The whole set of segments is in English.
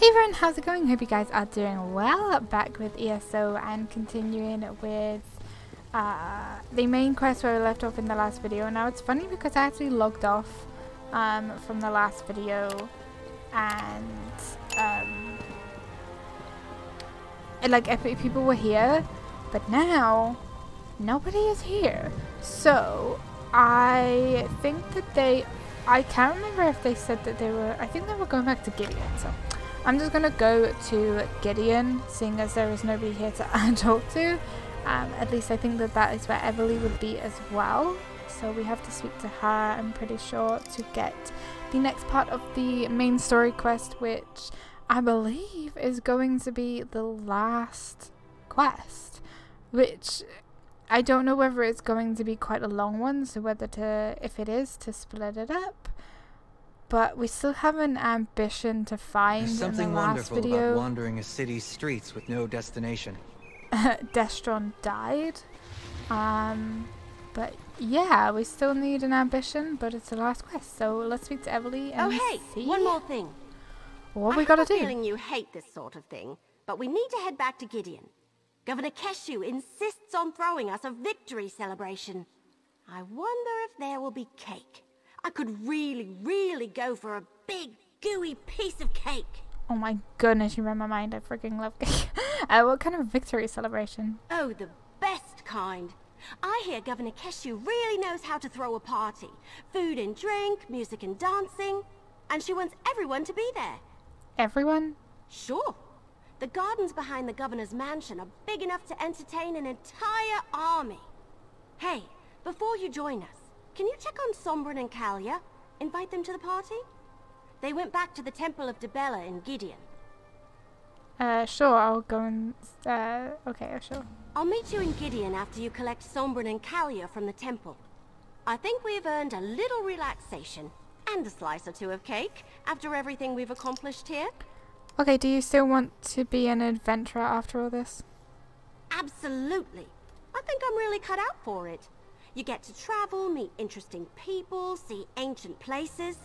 Hey everyone, how's it going? Hope you guys are doing well. Back with ESO and continuing with the main quest where we left off in the last video. Now it's funny because I actually logged off from the last video and like people were here, but now nobody is here. So I think that I can't remember if they said that I think they were going back to Gideon, so I'm just gonna go to Gideon, seeing as there is nobody here to talk to. At least I think that is where Everly would be as well. So we have to speak to her, I'm pretty sure, to get the next part of the main story quest, which I believe is going to be the last quest. Which I don't know whether it's going to be quite a long one, so if it is, to split it up. But we still have an ambition to find in the last video. There's something wonderful about wandering a city's streets with no destination. Destron died. But yeah, we still need an ambition, but it's the last quest. So let's speak to Everly and see. One more thing. What we gotta do? I have a feeling you hate this sort of thing, but we need to head back to Gideon. Governor Keshu insists on throwing us a victory celebration. I wonder if there will be cake. I could really go for a big, gooey piece of cake. Oh my goodness, you read my mind. I freaking love cake. What kind of victory celebration? Oh, the best kind. I hear Governor Keshu really knows how to throw a party. Food and drink, music and dancing. And she wants everyone to be there. Everyone? Sure. The gardens behind the governor's mansion are big enough to entertain an entire army. Hey, before you join us, can you check on Sombrin and Kalia? Invite them to the party? They went back to the Temple of Dibella in Gideon. Sure, I'll go and, okay, sure. I'll meet you in Gideon after you collect Sombrin and Kalia from the temple. I think we've earned a little relaxation, and a slice or two of cake, after everything we've accomplished here. Okay, do you still want to be an adventurer after all this? Absolutely. I think I'm really cut out for it. You get to travel, meet interesting people, see ancient places,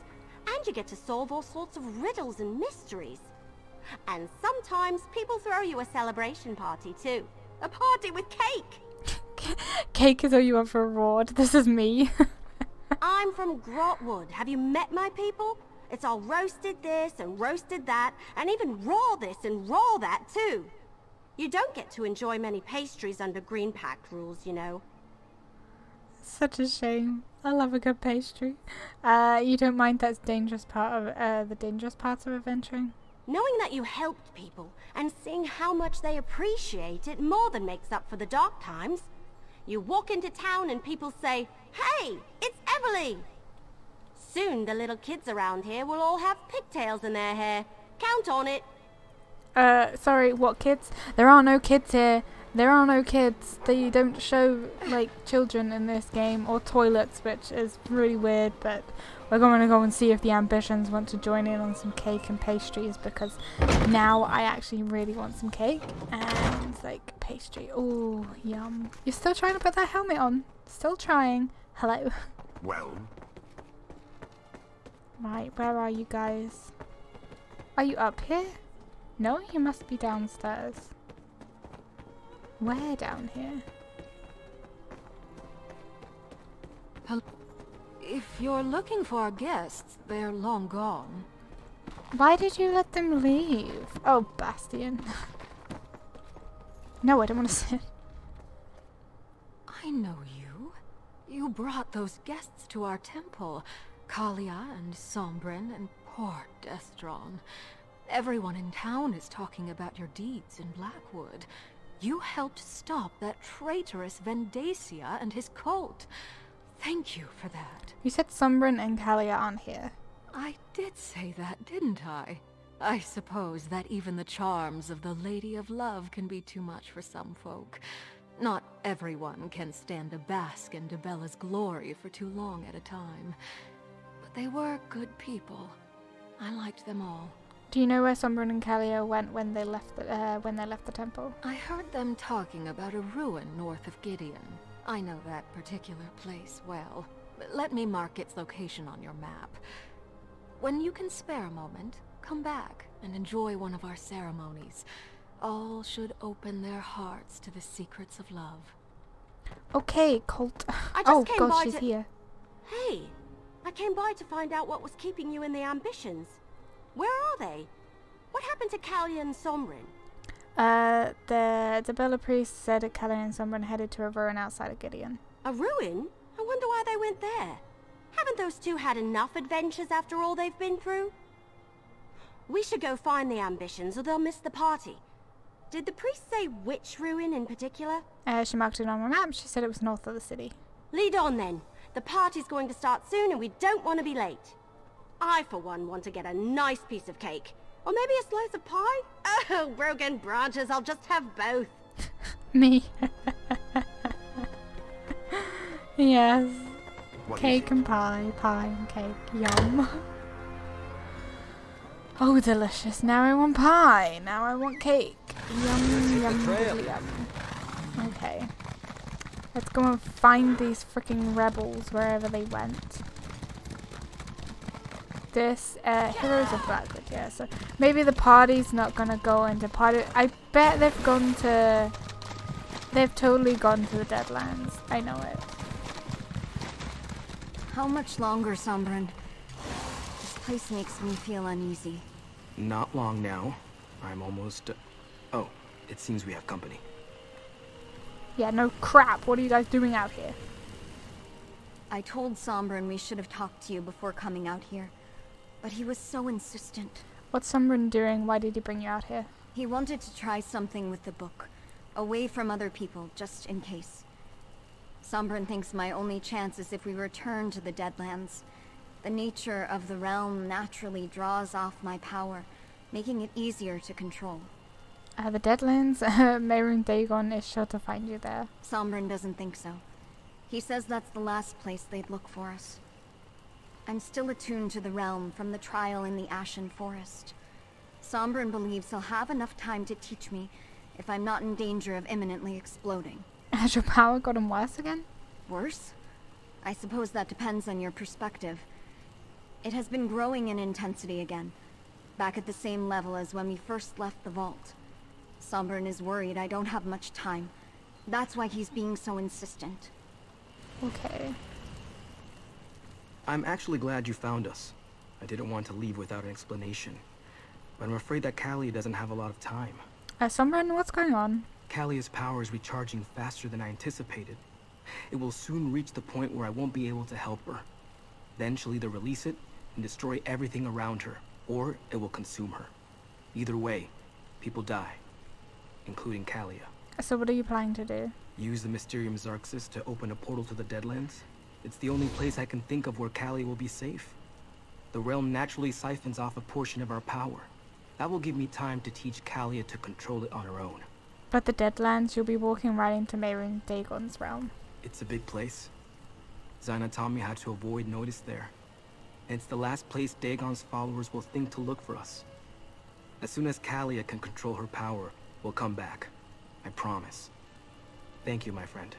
and you get to solve all sorts of riddles and mysteries. And sometimes people throw you a celebration party too. A party with cake! Cake is all you want for a reward. This is me. I'm from Grotwood. Have you met my people? It's all roasted this and roasted that, and even raw this and raw that too. You don't get to enjoy many pastries under Green Pact rules, you know. Such a shame. I love a good pastry. You don't mind that's dangerous part of the dangerous parts of adventuring? Knowing that you helped people and seeing how much they appreciate it more than makes up for the dark times. You walk into town and people say, "Hey, it's Everly!" Soon the little kids around here will all have pigtails in their hair. Count on it. Sorry, what kids? There are no kids here. There are no kids. They don't show, like, children in this game, or toilets, which is really weird, but we're going to go and see if the ambitions want to join in on some cake and pastries, because now I actually really want some cake and, like, pastry. Ooh, yum. You're still trying to put that helmet on? Still trying. Hello. Well? Right, where are you guys? Are you up here? No, you must be downstairs. Where down here? If you're looking for our guests, they're long gone. Why did you let them leave? Oh, Bastion. No, I don't want to sit. I know you. You brought those guests to our temple. Kalia and Sombrin and poor Destron. Everyone in town is talking about your deeds in Blackwood. You helped stop that traitorous Vendacia and his cult. Thank you for that. You said Sombrin and Kalia aren't here. I did say that, didn't I? I suppose that even the charms of the Lady of Love can be too much for some folk. Not everyone can stand to bask in Dibella's glory for too long at a time. But they were good people. I liked them all. Do you know where Sombrin and Kalia went when they left the temple? I heard them talking about a ruin north of Gideon. I know that particular place well. Let me mark its location on your map. When you can spare a moment, come back. and enjoy one of our ceremonies, all should open their hearts to the secrets of love. Okay, Colt. I just Oh came god, by she's to... here. Hey, I came by to find out what was keeping you in the ambitions. Where are they? What happened to Callia and Sombrin? The Bella priest said that Callia and someone headed to a ruin outside of Gideon. A ruin? I wonder why they went there. Haven't those two had enough adventures after all they've been through? We should go find the ambitions or they'll miss the party. Did the priest say which ruin in particular? She marked it on my map. She said it was north of the city. Lead on then. The party's going to start soon and we don't want to be late. I, for one, want to get a nice piece of cake. Or maybe a slice of pie? Oh, broken branches, I'll just have both. Me. Yes. What Cake and pie, pie and cake. Yum. Oh, delicious. Now I want pie. Now I want cake. Yum, yum, yum. Okay. Let's go and find these freaking rebels wherever they went. This, Heroes of Blackwood, yeah. So maybe the party's not gonna go into party. I bet they've gone to... They've totally gone to the Deadlands. I know it. How much longer, Sombrin? This place makes me feel uneasy. Not long now. I'm almost... Oh, it seems we have company. Yeah, no crap. What are you guys doing out here? I told Sombrin we should have talked to you before coming out here, but he was so insistent. What's Sombrin doing? Why did he bring you out here? He wanted to try something with the book, away from other people, just in case. Sombrin thinks my only chance is if we return to the Deadlands. The nature of the realm naturally draws off my power, making it easier to control. The Deadlands? Mehrunes Dagon is sure to find you there. Sombrin doesn't think so. He says that's the last place they'd look for us. I'm still attuned to the realm from the trial in the Ashen Forest. Sombrin believes he'll have enough time to teach me if I'm not in danger of imminently exploding. Has your power gotten worse again? Worse? I suppose that depends on your perspective. It has been growing in intensity again, back at the same level as when we first left the vault. Sombrin is worried I don't have much time. That's why he's being so insistent. Okay. I'm actually glad you found us. I didn't want to leave without an explanation. But I'm afraid that Callia doesn't have a lot of time. Sombrin, what's going on? Callia's power is recharging faster than I anticipated. It will soon reach the point where I won't be able to help her. Then she'll either release it and destroy everything around her, or it will consume her. Either way, people die, including Callia. So what are you planning to do? Use the Mysterium Xarxis to open a portal to the Deadlands. It's the only place I can think of where Callia will be safe. The realm naturally siphons off a portion of our power. That will give me time to teach Callia to control it on her own. But the Deadlands, you'll be walking right into Mehrunes Dagon's realm. It's a big place. Zaina taught me how to avoid notice there. And it's the last place Dagon's followers will think to look for us. As soon as Callia can control her power, we'll come back. I promise. Thank you, my friend,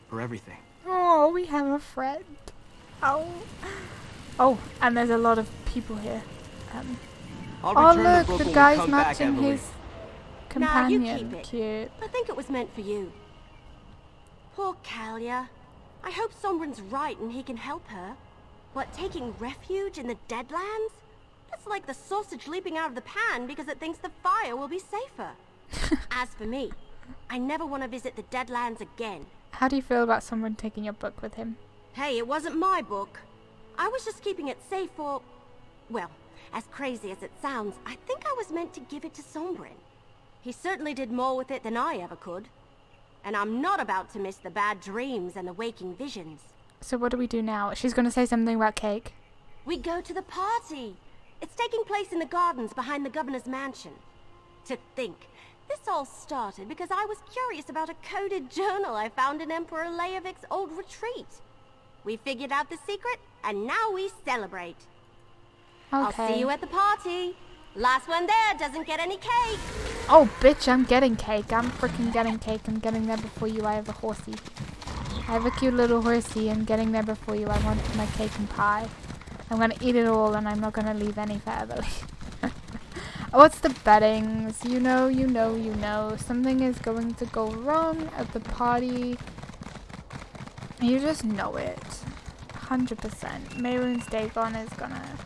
for everything. Oh, we have a friend. Oh. Oh, and there's a lot of people here. Oh look, the guy's matching his companion. Nah, you keep it. Cute. I think it was meant for you. Poor Callia. I hope Sombrin's right and he can help her. What, taking refuge in the Deadlands? That's like the sausage leaping out of the pan because it thinks the fire will be safer. As for me, I never want to visit the Deadlands again. How do you feel about someone taking your book with him? Hey, it wasn't my book. I was just keeping it safe for... Well, as crazy as it sounds, I think I was meant to give it to Sombrin. He certainly did more with it than I ever could. And I'm not about to miss the bad dreams and the waking visions. So what do we do now? She's going to say something about cake. We go to the party. It's taking place in the gardens behind the governor's mansion. To think, this all started because I was curious about a coded journal I found in Emperor Leovik's old retreat. We figured out the secret, and now we celebrate. Okay. I'll see you at the party. Last one there doesn't get any cake. Oh, bitch, I'm getting cake. I'm freaking getting cake. I'm getting there before you. I have a horsey. I have a cute little horsey. I'm getting there before you. I want my cake and pie. I'm gonna eat it all, and I'm not gonna leave any for Emily. What's the bettings? You know. Something is going to go wrong at the party. You just know it. 100%. Mehrunes Dagon is gonna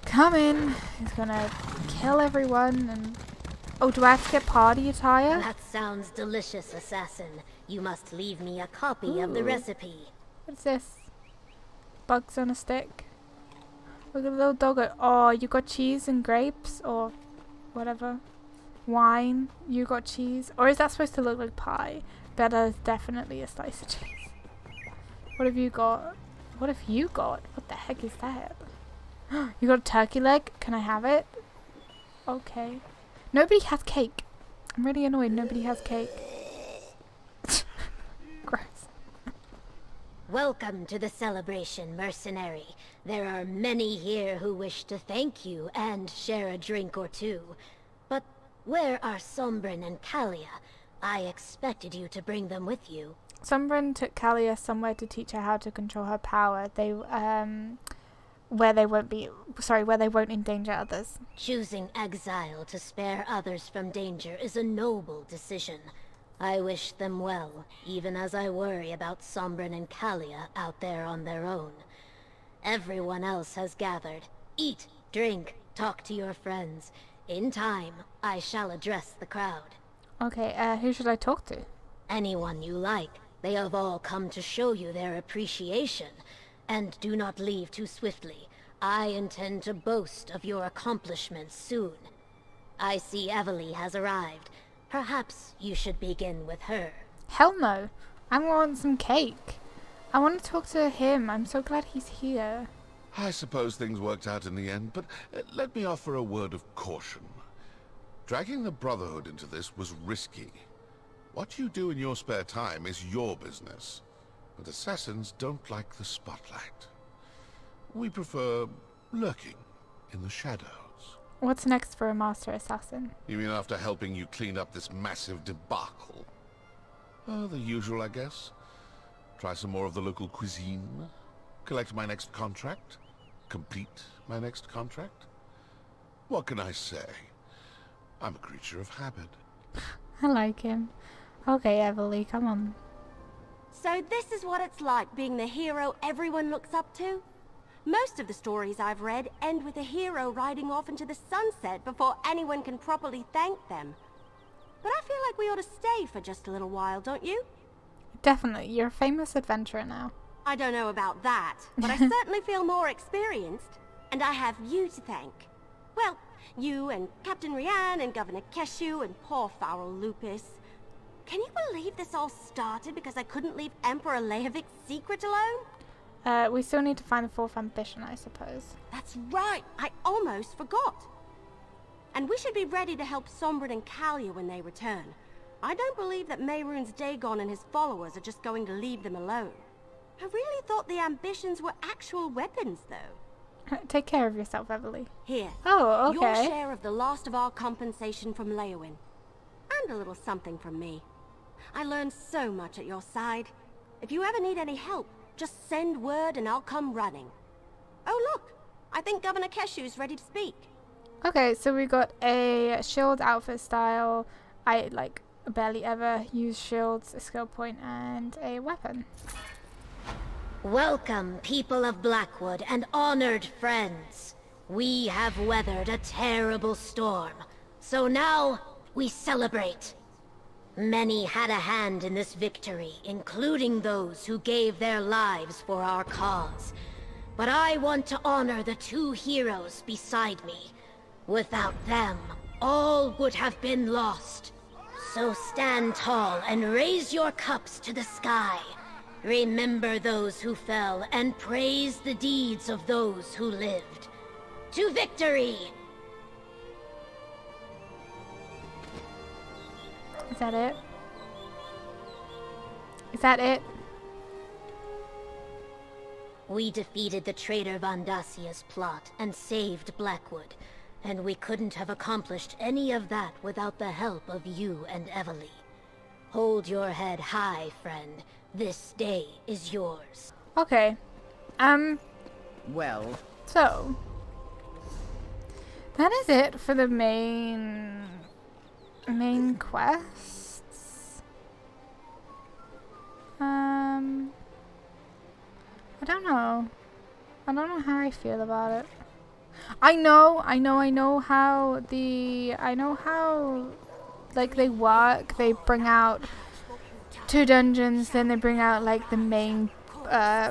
come in. He's gonna kill everyone and... Oh, do I have to get party attire? That sounds delicious, assassin. You must leave me a copy of the recipe. What's this? Bugs on a stick. Look at the little dog. Oh, you got cheese and grapes or whatever. Wine. You got cheese. Or is that supposed to look like pie? That is definitely a slice of cheese. What have you got? What have you got? What the heck is that? You got a turkey leg? Can I have it? Okay. Nobody has cake. I'm really annoyed. Nobody has cake. Gross. Welcome to the celebration, mercenary. There are many here who wish to thank you and share a drink or two. But where are Sombren and Kalia? I expected you to bring them with you. Sombren took Kalia somewhere to teach her how to control her power. Where they won't endanger others. Choosing exile to spare others from danger is a noble decision. I wish them well, even as I worry about Sombren and Kalia out there on their own. Everyone else has gathered. Eat, drink, talk to your friends. In time, I shall address the crowd. Okay, who should I talk to? Anyone you like. They have all come to show you their appreciation. And do not leave too swiftly. I intend to boast of your accomplishments soon. I see Evely has arrived. Perhaps you should begin with her. Hell no. I want some cake. I want to talk to him. I'm so glad he's here. I suppose things worked out in the end, but let me offer a word of caution. Dragging the Brotherhood into this was risky. What you do in your spare time is your business. But assassins don't like the spotlight. We prefer lurking in the shadows. What's next for a master assassin? You mean after helping you clean up this massive debacle? Oh, the usual, I guess. Try some more of the local cuisine. Collect my next contract. Complete my next contract. What can I say? I'm a creature of habit. I like him. Okay, Evely, come on. So this is what it's like being the hero everyone looks up to? Most of the stories I've read end with a hero riding off into the sunset before anyone can properly thank them. But I feel like we ought to stay for just a little while, don't you? Definitely. You're a famous adventurer now. I don't know about that, but I certainly feel more experienced. And I have you to thank. Well, you and Captain Rian and Governor Keshu and poor Farrell Lupus. Can you believe this all started because I couldn't leave Emperor Lehovic's secret alone? We still need to find the fourth ambition, I suppose. That's right, I almost forgot. And we should be ready to help Sombren and Kalia when they return. I don't believe that Mehrunes Dagon and his followers are just going to leave them alone. I really thought the ambitions were actual weapons, though. Take care of yourself, Evely. Here. Oh, okay. Your share of the last of our compensation from Leowin. And a little something from me. I learned so much at your side. If you ever need any help, just send word and I'll come running. Oh look, I think Governor Keshu's ready to speak. Okay, so we got a shield outfit style. I barely ever use shields, a skill point, and a weapon. Welcome, people of Blackwood and honored friends. We have weathered a terrible storm, so now we celebrate. Many had a hand in this victory, including those who gave their lives for our cause. But I want to honor the two heroes beside me. Without them, all would have been lost. So stand tall and raise your cups to the sky. Remember those who fell and praise the deeds of those who lived. To victory! Is that it? Is that it? We defeated the traitor Von Dacia's plot and saved Blackwood. And we couldn't have accomplished any of that without the help of you and Evely. Hold your head high, friend. This day is yours. Okay. Well. So. that is it for the main quests. I don't know. I don't know how I feel about it. I know how like they work. They bring out 2 dungeons, then they bring out like the main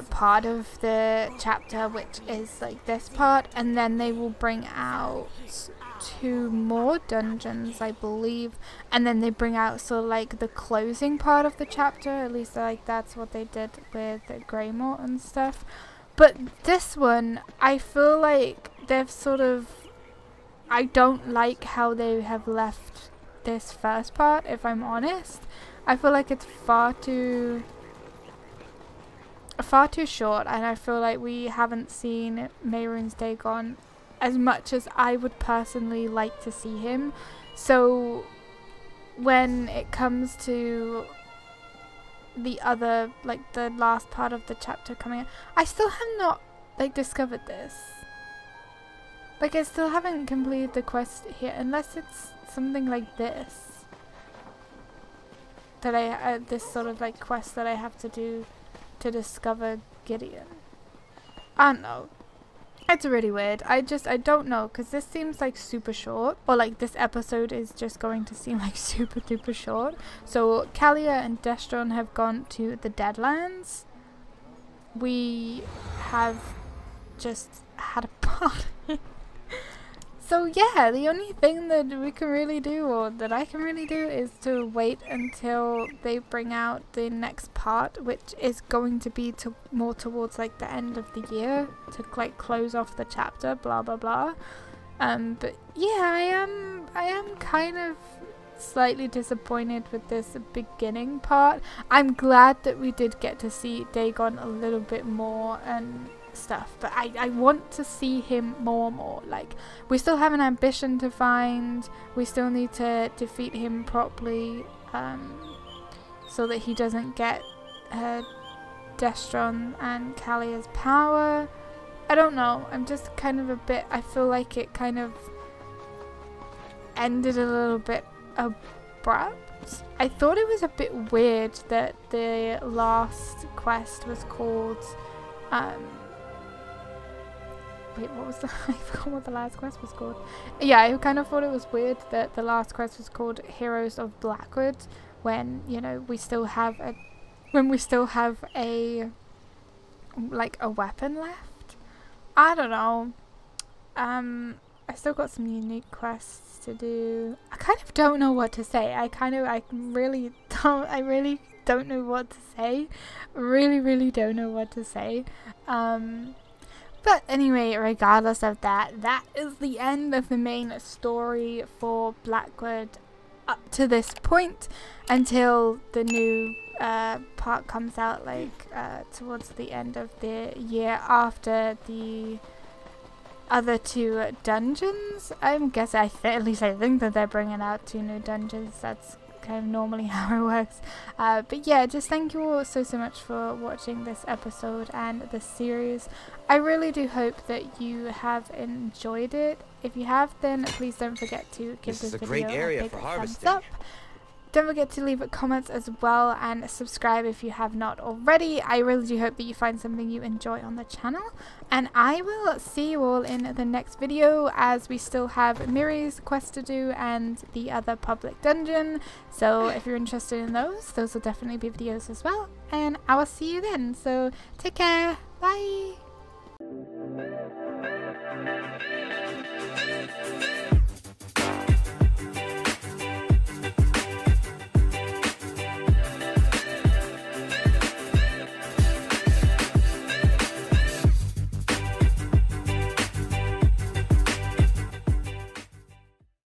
part of the chapter, which is like this part, and then they will bring out 2 more dungeons, I believe, and then they bring out sort of like the closing part of the chapter. At least like that's what they did with Greymore and stuff. But this one, I feel like they've sort of, I don't like how they have left this first part, if I'm honest. I feel like it's far too short, and I feel like we haven't seen Mehrunes Dagon as much as I would personally like to see him. So when it comes to the other, like the last part of the chapter coming out, I still have not like discovered this. Like I still haven't completed the quest here, unless it's something like this that I this sort of like quest that I have to do to discover Gideon. I don't know. It's really weird. I don't know, because this seems like super short, or like this episode is just going to seem like super duper short. So Kalia and Destron have gone to the Deadlands. We have just had a party. So yeah, the only thing that we can really do, or that I can really do, is to wait until they bring out the next part, which is going to be more towards like the end of the year, to like close off the chapter, blah blah blah. But yeah, I am kind of slightly disappointed with this beginning part. I'm glad that we did get to see Dagon a little bit more and stuff, but I want to see him more. Like, we still have an ambition to find. We still need to defeat him properly, so that he doesn't get Destron and Kalia's power. I don't know, I'm just kind of a bit, I feel like it kind of ended a little bit abrupt. I thought it was a bit weird that the last quest was called wait, what was the I forgot what the last quest was called. Yeah, I kind of thought it was weird that the last quest was called Heroes of Blackwood, when, you know, we still have a like a weapon left. I don't know. I still got some unique quests to do. I kind of don't know what to say. I really don't know what to say. Really don't know what to say. But anyway, regardless of that, that is the end of the main story for Blackwood up to this point, until the new part comes out, like towards the end of the year, after the other 2 dungeons. I'm guessing, at least I think that they're bringing out 2 new dungeons. That's kind of normally how it works. But yeah, just thank you all so much for watching this episode and the series. I really do hope that you have enjoyed it. If you have, then please don't forget to give this video a big thumbs up. Don't forget to leave comments as well, and subscribe if you have not already. I really do hope that you find something you enjoy on the channel, and I will see you all in the next video, as we still have Miriis quest to do and the other public dungeon. So if you're interested in those will definitely be videos as well, and I will see you then. So take care, bye.